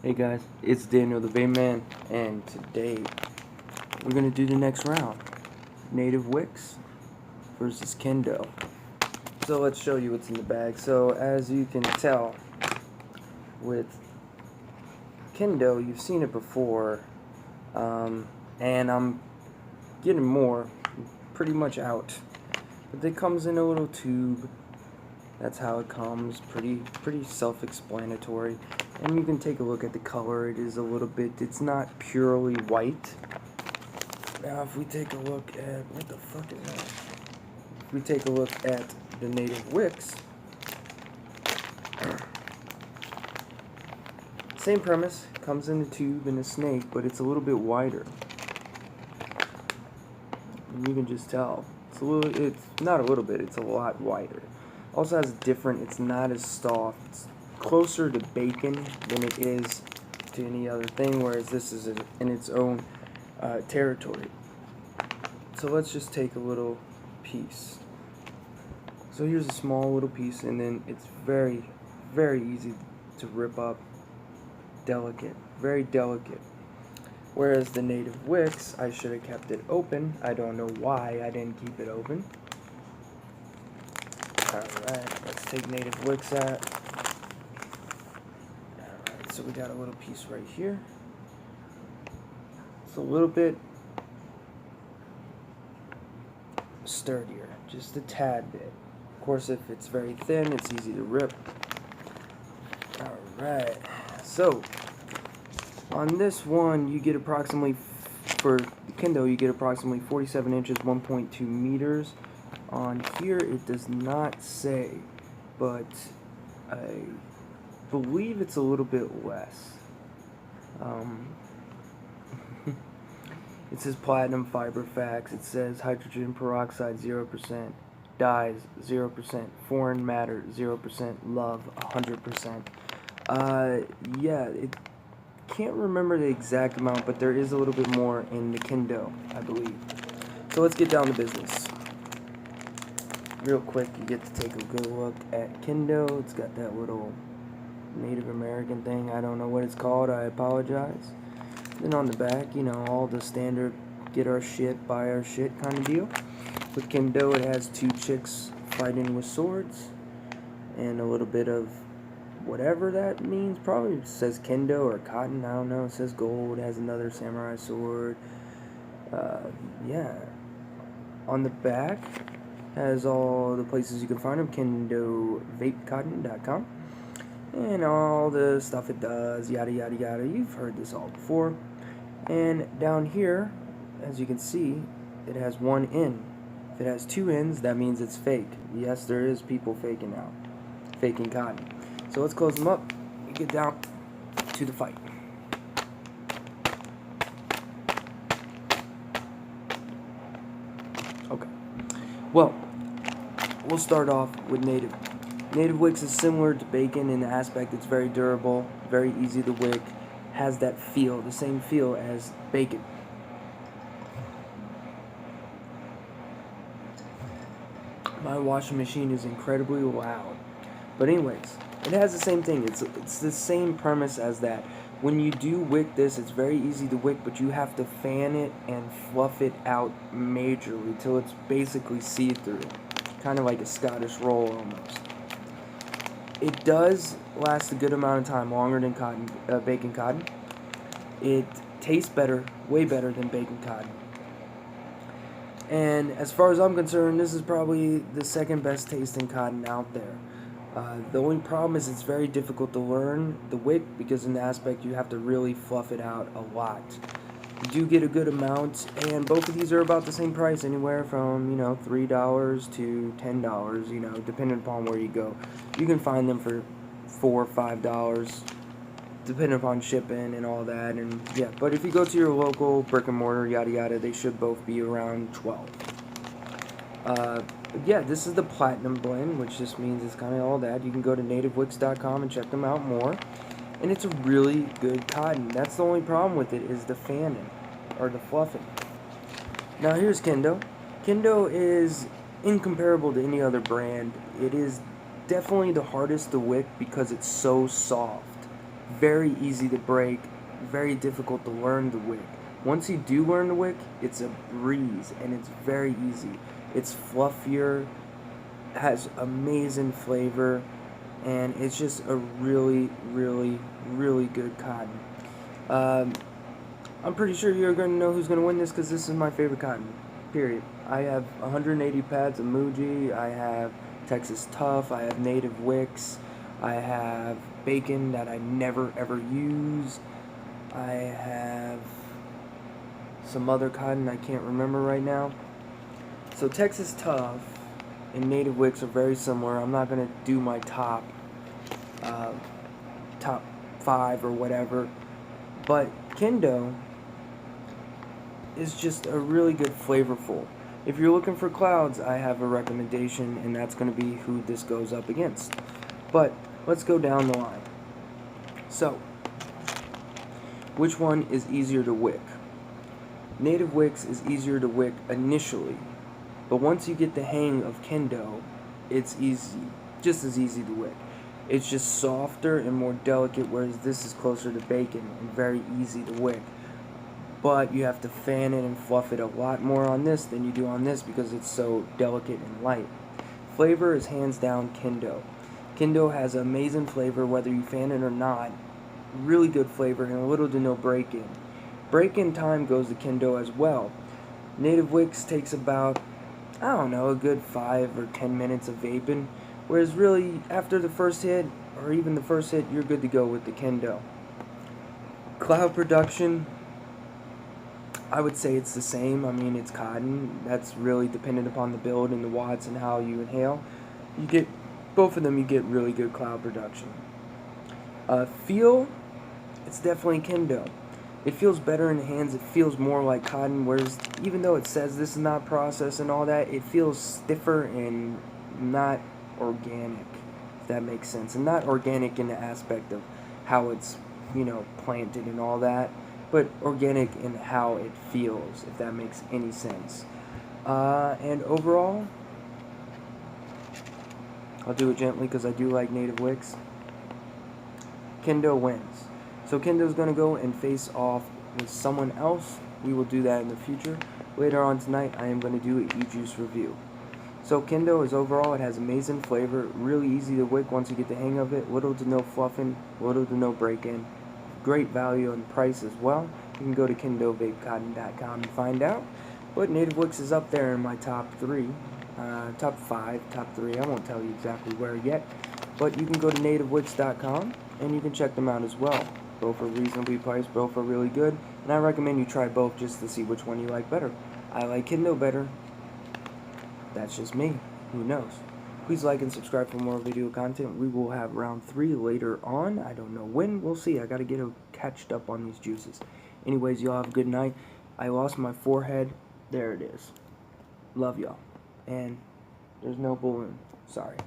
Hey guys, it's Daniel the Vape Man, and today we're gonna do the next round. Native Wicks versus Kendo. So let's show you what's in the bag. So as you can tell, with Kendo, you've seen it before, and I'm getting more, pretty much out. But it comes in a little tube. That's how it comes. Pretty self-explanatory. And you can take a look at the color. It is a little bit, it's not purely white. Now if we take a look at, what the fuck is that? If we take a look at the Native Wicks, same premise, comes in a tube and a snake, but it's a little bit wider. And you can just tell. It's not a little bit, it's a lot wider. Also has different, it's not as soft. It's closer to bacon than it is to any other thing, whereas this is in its own territory. So let's just take a little piece. So here's a small little piece, and then it's very easy to rip up. Delicate, very delicate. Whereas the Native Wicks, I should have kept it open. I don't know why I didn't keep it open. Alright, let's take Native Wicks out. Alright, so we got a little piece right here. It's a little bit sturdier, just a tad bit. Of course, if it's very thin, it's easy to rip. Alright, so on this one, you get approximately, for Kendo, you get approximately 47 inches, 1.2 meters. On here, it does not say, but I believe it's a little bit less. It says platinum fiber facts. It says hydrogen peroxide 0%, dyes 0%, foreign matter 0%, love 100%. Yeah, it can't remember the exact amount, but there is a little bit more in the Kendo, I believe. So let's get down to business. Real quick, you get to take a good look at Kendo. It's got that little Native American thing. I don't know what it's called. I apologize. Then on the back, you know, all the standard get our shit, buy our shit kind of deal. With Kendo, it has two chicks fighting with swords and a little bit of whatever that means. Probably says Kendo or cotton. I don't know. It says gold. It has another samurai sword. Yeah. On the back, has all the places you can find them, KendoVapeCotton.com, and all the stuff it does, yada yada yada. You've heard this all before. And down here, as you can see, it has one end. If it has two ends, that means it's fake. Yes, there is people faking cotton. So let's close them up and get down to the fight. Okay. Well, we'll start off with Native. Native Wicks is similar to bacon in the aspect it's very durable, very easy to wick, has that feel, the same feel as bacon. My washing machine is incredibly loud. But anyways, it has the same thing. It's the same premise as that. When you do wick this, it's very easy to wick, but you have to fan it and fluff it out majorly till it's basically see-through. Kind of like a Scottish roll almost. It does last a good amount of time, longer than bacon cotton. It tastes better, way better than bacon cotton. And as far as I'm concerned, this is probably the second best tasting cotton out there. The only problem is it's very difficult to learn the wick because in the aspect you have to really fluff it out a lot. You do get a good amount, and both of these are about the same price, anywhere from, you know, $3 to $10, you know, depending upon where you go. You can find them for $4 or $5, depending upon shipping and all that, and yeah. But if you go to your local brick and mortar, yada yada, they should both be around $12. Yeah, this is the platinum blend, which just means it's kind of all that. You can go to nativewicks.com and check them out more. And it's a really good cotton. That's the only problem with it, is the fanning, or the fluffing. Now here's Kendo. Kendo is incomparable to any other brand. It is definitely the hardest to wick because it's so soft. Very easy to break, very difficult to learn the wick. Once you do learn the wick, it's a breeze, and it's very easy. It's fluffier, has amazing flavor, and it's just a really, really, really good cotton. I'm pretty sure you're going to know who's going to win this, because this is my favorite cotton, period. I have 180 pads of Muji, I have Texas Tough, I have Native Wicks, I have Bacon that I never ever use, I have some other cotton I can't remember right now. So Texas Tough and Native Wicks are very similar. I'm not going to do my top 5 or whatever, but Kendo is just a really good flavorful. If you're looking for clouds, I have a recommendation, and that's going to be who this goes up against. But let's go down the line. So, which one is easier to wick? Native Wicks is easier to wick initially, but once you get the hang of Kendo, it's easy, just as easy to wick. It's just softer and more delicate, whereas this is closer to Bacon and very easy to wick. But you have to fan it and fluff it a lot more on this than you do on this, because it's so delicate and light. Flavor is hands down Kendo. Kendo has amazing flavor whether you fan it or not. Really good flavor and little to no break-in. Break-in time goes to Kendo as well. Native Wicks takes about, I don't know, a good 5 or 10 minutes of vaping, whereas really after the first hit, or even the first hit, you're good to go with the Kendo. Cloud production, I would say it's the same. I mean, it's cotton. That's really dependent upon the build and the watts and how you inhale. You get both of them, you get really good cloud production. Feel, it's definitely Kendo. It feels better in the hands. It feels more like cotton, whereas even though it says this is not processed and all that, it feels stiffer and not organic, if that makes sense. And not organic in the aspect of how it's, planted and all that, but organic in how it feels, if that makes any sense. And overall, I'll do it gently because I do like Native Wicks. Kendo wins. So Kendo's going to go and face off with someone else. We will do that in the future. Later on tonight, I am going to do an e-juice review. So Kendo is overall, it has amazing flavor, really easy to wick once you get the hang of it, little to no fluffing, little to no break-in. Great value and price as well. You can go to KendoVapeCotton.com and find out. But Native Wicks is up there in my top 3, top 5, top 3. I won't tell you exactly where yet. But you can go to nativewicks.com and you can check them out as well. Both are reasonably priced, both are really good, and I recommend you try both just to see which one you like better. I like Kendo better. That's just me. Who knows? Please like and subscribe for more video content. We will have round 3 later on. I don't know when. We'll see. I got to get catched up on these juices. Anyways, y'all have a good night. I lost my forehead. There it is. Love y'all. And there's no balloon. Sorry.